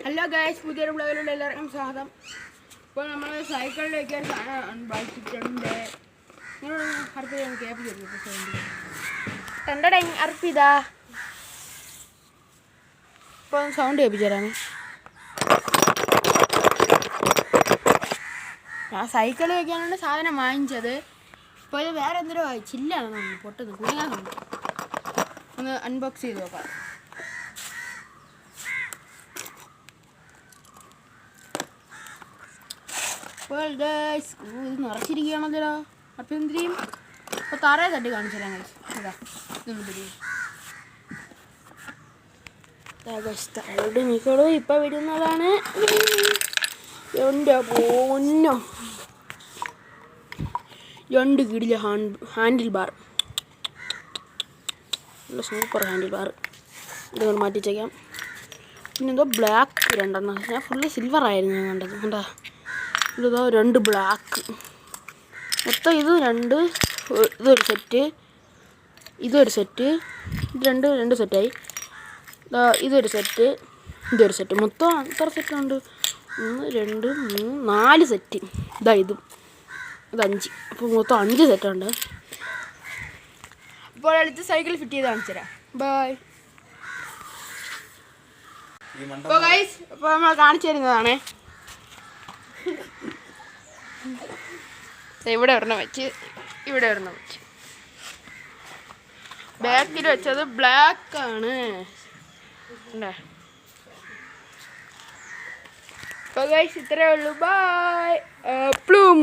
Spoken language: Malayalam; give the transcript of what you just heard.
ഹലോ ഗൈസ്, പുതിയൊരു ബ്ലോഗിലൂടെ എല്ലാവർക്കും സ്വാഗതം. ഇപ്പോൾ നമ്മൾ സൈക്കിളിലേക്ക് ഒരു സാധനം അൺബോക്സിട്ടുണ്ട്. അർപ്പിത ഇപ്പോൾ സൗണ്ട് കേൾപ്പിച്ചു തരാമേ. ഞാൻ സൈക്കിൾ വയ്ക്കാനാണ് സാധനം വാങ്ങിച്ചത്. ഇപ്പോൾ ഇത് വേറെ എന്തൊരു ചില്ലാണ് പൊട്ടുന്നത്, കുടുങ്ങാനുണ്ട്. ഒന്ന് അൺബോക്സ് ചെയ്ത് നോക്കാം. അപ്പോൾ ഗൈസ്, ഇത് നിറച്ചിരിക്കുകയാണല്ലോ. അപ്പം എന്തിനും ഇപ്പോൾ തറയെ തട്ടി കാണിച്ചാൽ ഗൈസ്. ഇതാ തറയുടെ മിക്കോളൂ ഇപ്പം വിടുന്നതാണ്. എൻ്റെ പൊന്നോ, 2 കിടില ഹാൻഡിൽ ബാർ, നല്ല സൂപ്പർ ഹാൻഡിൽ ബാർ. ഇതുകൊണ്ട് മാറ്റിച്ചേക്കാം. പിന്നെ എന്തോ ബ്ലാക്ക് 2 ഞാൻ ഫുള്ള് സിൽവർ ആയിരുന്നു ഞാൻ കണ്ടത്. കണ്ടാ, ഇതോ 2 ബ്ലാക്ക്, മൊത്തം ഇത് 2. ഇതൊരു സെറ്റ്, ഇതൊരു സെറ്റ്, ഇത് രണ്ട് സെറ്റായി. ഇതൊരു സെറ്റ്, ഇതൊരു സെറ്റ്, മൊത്തം എത്ര സെറ്റുണ്ട്? 1 2 3 4 സെറ്റ്. ഇതാ ഇത് 5, അപ്പോൾ മൊത്തം 5 സെറ്റുണ്ട്. അപ്പോൾ അടുത്ത സൈക്കിൾ ഫിറ്റ് ചെയ്ത് കാണിച്ചു തരാം. ബൈ. അപ്പോൾ ഗൈസ്, അപ്പോൾ നമ്മൾ കാണിച്ചു തരുന്നതാണ്. ഇവിടെ ഒരെണ്ണം വെച്ച്, ഇവിടെ ഒരെണ്ണം വെച്ച്, ബാക്കിൽ വെച്ചത് ബ്ലാക്ക് ആണ്. അപ്പോൾ ഗൈസ്, ഇത്രയേ ഉള്ളൂ. ബൈ. പ്ലൂം.